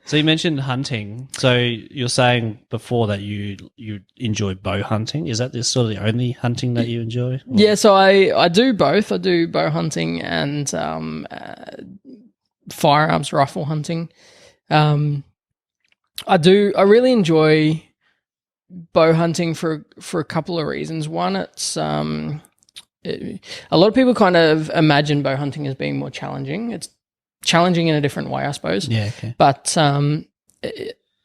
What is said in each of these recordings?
So you mentioned hunting. So you're saying before that you enjoy bow hunting. Is that the sort of the only hunting that you enjoy? Or- Yeah, so I do both. I do bow hunting and firearms rifle hunting. Um, I really enjoy bow hunting for a couple of reasons. One, it's a lot of people kind of imagine bow hunting as being more challenging. It's challenging in a different way, I suppose. Yeah. Okay. But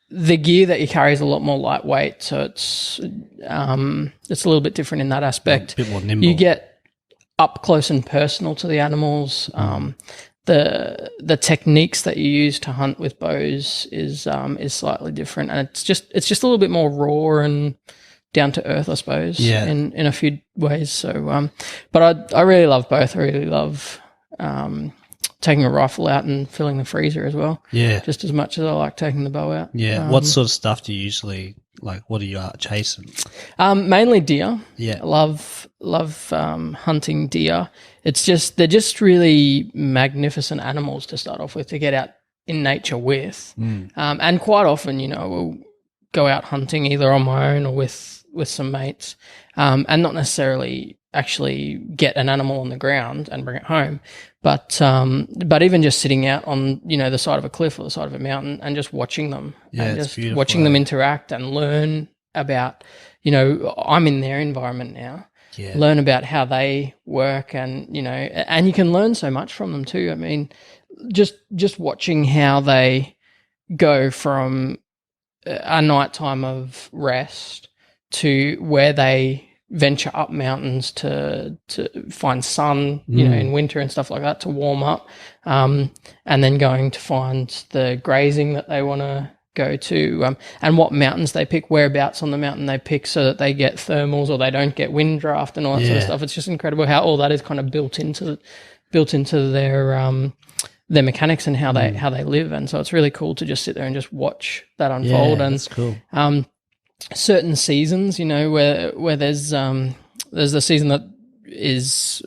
the gear that you carry is a lot more lightweight, so it's a little bit different in that aspect. A bit more nimble. You get up close and personal to the animals. The techniques that you use to hunt with bows is slightly different, and it's just a little bit more raw and down to earth, I suppose. Yeah. In a few ways. So, but I really love both. I really love taking a rifle out and filling the freezer as well. Yeah. Just as much as I like taking the bow out. Yeah. What sort of stuff do you usually like? What are you chasing? Mainly deer. Yeah. I love hunting deer. They're just really magnificent animals to start off with, to get out in nature with. And quite often, we'll go out hunting either on my own or with some mates, and not necessarily actually get an animal on the ground and bring it home, but even just sitting out on the side of a cliff or the side of a mountain and just watching them, and just watching them interact and learn about, I'm in their environment now. Yeah. Learn about how they work, and and you can learn so much from them too. I mean, just watching how they go from a nighttime of rest to where they venture up mountains to find sun, in winter and stuff like that, to warm up, and then going to find the grazing that they want to go to, and what mountains they pick, whereabouts on the mountain they pick, so that they get thermals or they don't get wind draft and all that sort of stuff. It's just incredible how all that is kind of built into their mechanics and how they live. And so it's really cool to just sit there and just watch that unfold. And that's cool. Certain seasons, where there's the season that is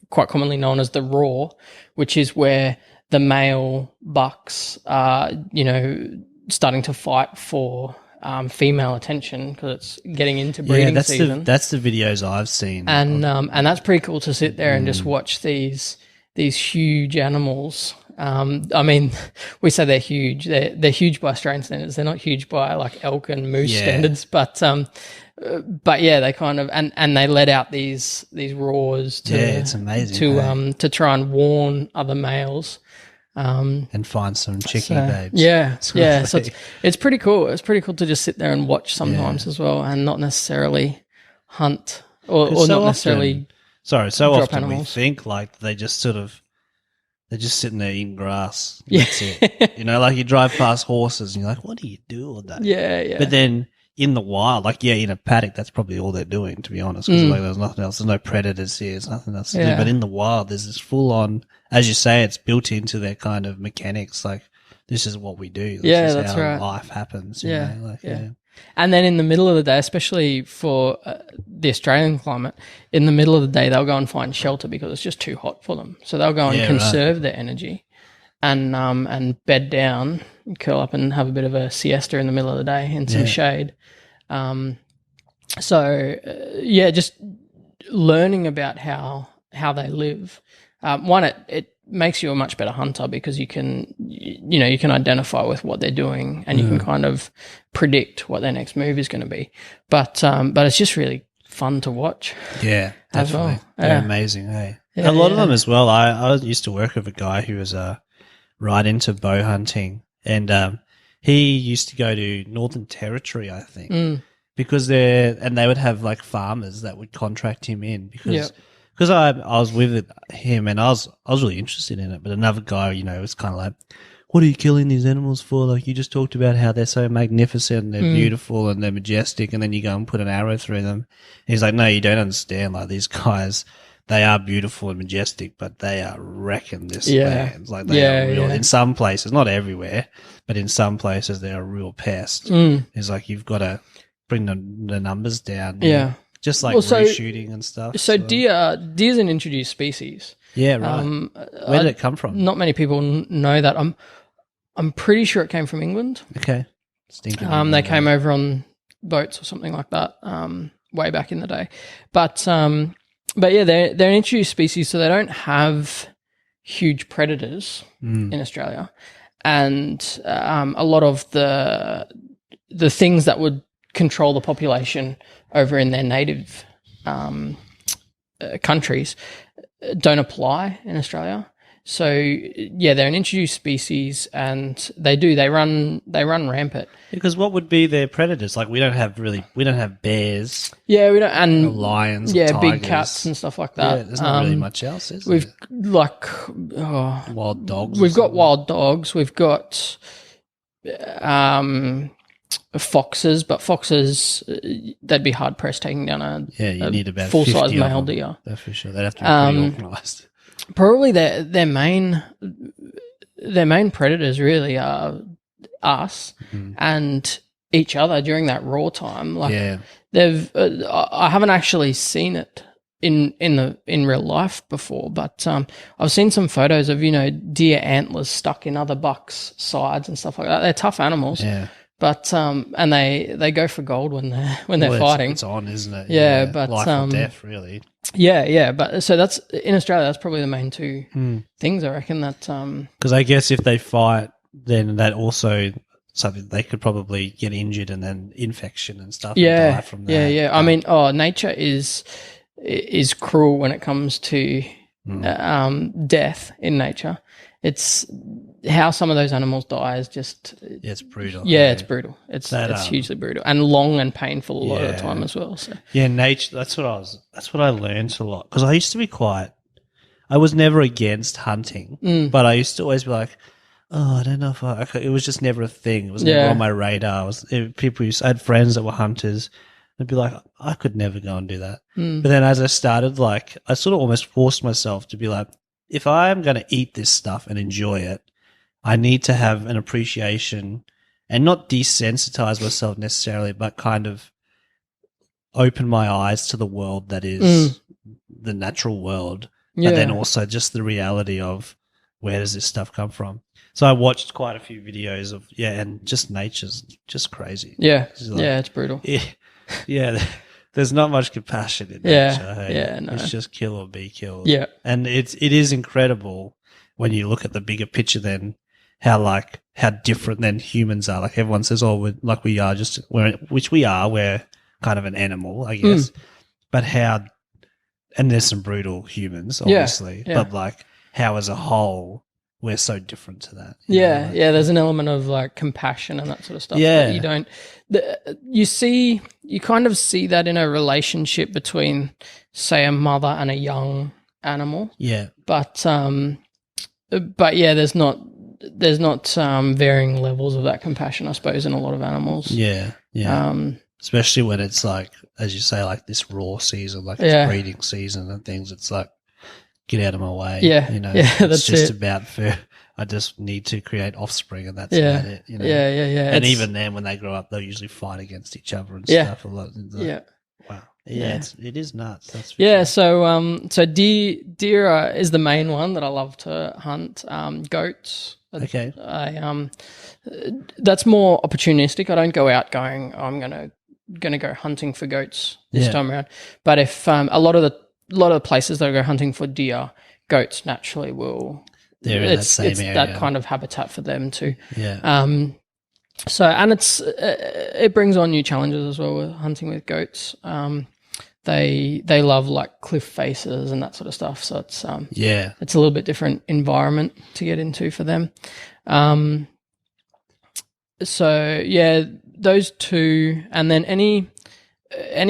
quite commonly known as the roar, which is where the male bucks are, starting to fight for female attention, because it's getting into breeding season. That's the videos I've seen, and that's pretty cool to sit there and just watch these huge animals. I mean, we say they're huge. They're huge by Australian standards. They're not huge by like elk and moose standards. But yeah, they kind of and they let out these roars to it's amazing to try and warn other males. And find some chicky babes. Yeah. So it's pretty cool. It's pretty cool to just sit there and watch sometimes as well, and not necessarily hunt or not necessarily. Sorry, so often animals. we think like they're just sitting there eating grass. That's it. Like you drive past horses and you're like, what do you do all day? Yeah. But then in the wild, like, in a paddock, that's probably all they're doing, to be honest, because like, there's nothing else. There's no predators here. There's nothing else to do. But in the wild, there's this full on, as you say, it's built into their kind of mechanics. Like, this is what we do. This is how right. life happens. Yeah. And then in the middle of the day, especially for the Australian climate, in the middle of the day, they'll go and find shelter because it's just too hot for them. So they'll go and conserve their energy and bed down, curl up and have a bit of a siesta in the middle of the day in some shade. Just learning about how they live. One, it makes you a much better hunter because you can identify with what they're doing, and you can kind of predict what their next move is going to be. But it's just really fun to watch. Yeah, definitely. Well. They're amazing, hey? A lot of them as well. I used to work with a guy who was right into bow hunting, and he used to go to Northern Territory, I think, because they would have like farmers that would contract him in because I was with him and I was really interested in it. But another guy, was kind of like, what are you killing these animals for? Like, you just talked about how they're so magnificent and they're beautiful and they're majestic, and then you go and put an arrow through them. And he's like, no, you don't understand. Like, these guys, they are beautiful and majestic, but they are wrecking this land. Like, they are real in some places, not everywhere, but in some places they're a real pest. It's like, you've got to bring the numbers down. Yeah. Just like reshooting and stuff. So deer's an introduced species. Yeah, right. Where did it come from? Not many people know that. I'm pretty sure it came from England. Okay. Stinking They came over on boats or something like that way back in the day. But yeah, they're an introduced species, so they don't have huge predators in Australia. And a lot of the things that would control the population over in their native countries don't apply in Australia. So yeah, they're an introduced species, and they run rampant. Because what would be their predators? Like we don't have bears. Yeah, we don't, and lions. Yeah, or big cats and stuff like that. Yeah, there's not really much else, is there? We've wild dogs. We've got wild dogs. We've got foxes, but foxes they'd be hard pressed taking down you need about full size 50 male of them. deer. That's for sure. They'd have to be pretty organised. Probably their main predators really are us and each other during that raw time. Like they've, I haven't actually seen it in real life before, but I've seen some photos of deer antlers stuck in other bucks' sides and stuff like that. They're tough animals. Yeah. But and they go for gold when they're fighting. It's on, isn't it? Yeah, but life or death, really. Yeah. But so that's in Australia. That's probably the main two things I reckon. That because I guess if they fight, then that also something they could probably get injured and then infection and stuff. Yeah, and die from that. Yeah. I mean, nature is cruel when it comes to death in nature. It's how some of those animals die is just it's brutal. Yeah, it's brutal. It's hugely brutal and long and painful a lot of the time as well. So nature. That's what I learned a lot because I used to be I was never against hunting, but I used to always be like, oh, I don't know if it was just never a thing. It was never on my radar. I had friends that were hunters. I'd be like, I could never go and do that. But then as I started, I sort of almost forced myself to be like, if I'm going to eat this stuff and enjoy it, I need to have an appreciation and not desensitize myself necessarily, but kind of open my eyes to the world that is the natural world, but then also just the reality of where does this stuff come from. So I watched quite a few videos of, and just nature's just crazy. Yeah, it's brutal. Yeah, there's not much compassion in nature. Hey? No. It's just kill or be killed. Yeah. And it is incredible when you look at the bigger picture then how different than humans are. Like everyone says, we're kind of an animal, I guess. But and there's some brutal humans, obviously. Yeah. But how as a whole we're so different to that. There's an element of compassion and that sort of stuff. Yeah. That you don't. You kind of see that in a relationship between, say, a mother and a young animal. Yeah. But yeah, there's not varying levels of that compassion, I suppose, in a lot of animals. Yeah. Especially when it's as you say, this raw season, it's breeding season and things. It's get out of my way. Yeah. It's just about I just need to create offspring and that's about it. Yeah. And even then, when they grow up, they'll usually fight against each other and stuff. A lot. Wow. Yeah. It is nuts. That's for sure. So deer is the main one that I love to hunt. Goats. Okay. That's more opportunistic. I don't go out going, I'm gonna go hunting for goats this time around. But if a lot of the places that I go hunting for deer, goats naturally will. They're in that same it's area. that kind of habitat for them too. Yeah. So and it brings on new challenges as well with hunting with goats. They love cliff faces and that sort of stuff. So it's it's a little bit different environment to get into for them. So yeah, those two, and then any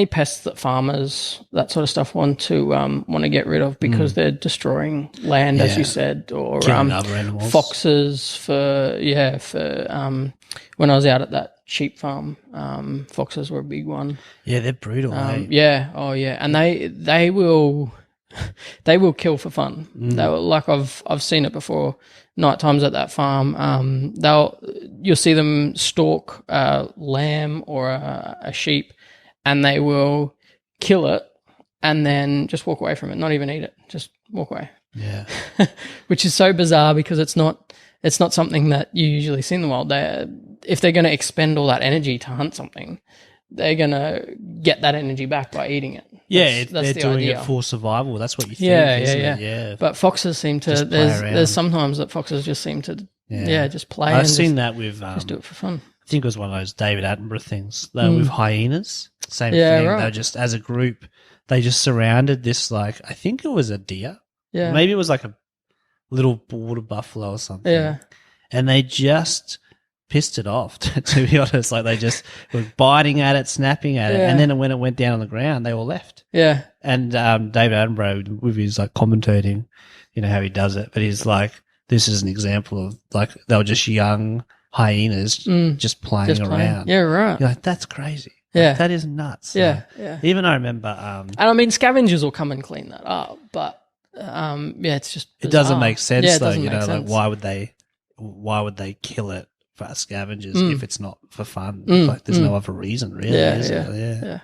pests that farmers, that sort of stuff, want to get rid of because they're destroying land, as you said, or killing other animals. Foxes for when I was out at that sheep farm, foxes were a big one. Yeah, they're brutal. Yeah, and they will kill for fun. They will, I've seen it before. Night times at that farm, you'll see them stalk a lamb or a sheep, and they will kill it and then just walk away from it, not even eat it, just walk away. Yeah. Which is so bizarre because it's not It's not something that you usually see in the wild. If they're going to expend all that energy to hunt something, they're going to get that energy back by eating it. Yeah, That's they're the doing idea. it for survival. That's what you think, isn't it? Yeah. But foxes seem to. Just play around. There's sometimes that foxes just seem to. Just play. I've and seen that with. just do it for fun. I think it was one of those David Attenborough things. They were with hyenas. Same Yeah, thing. right. They were just, as a group, they just surrounded this, like, I think it was a deer. Yeah. Maybe it was like a little border buffalo or something. Yeah. And they just pissed it off, to be honest. Like, they just were biting at it, snapping at it. Yeah. And then when it went down on the ground, they all left. Yeah. And David Attenborough, with his, like, commentating, you know, how he does it. But he's like, this is an example of, like, they were just young hyenas just playing around. Yeah, right. You're like, that's crazy. Yeah. Like, that is nuts. Yeah, Like, yeah. Even I remember, And I mean, scavengers will come and clean that up, but it's just it doesn't bizarre. make sense Yeah, it though. doesn't You know, make like sense. why would they kill it for scavengers if it's not for fun? Like, there's no other reason, really. Yeah, is yeah, there? yeah.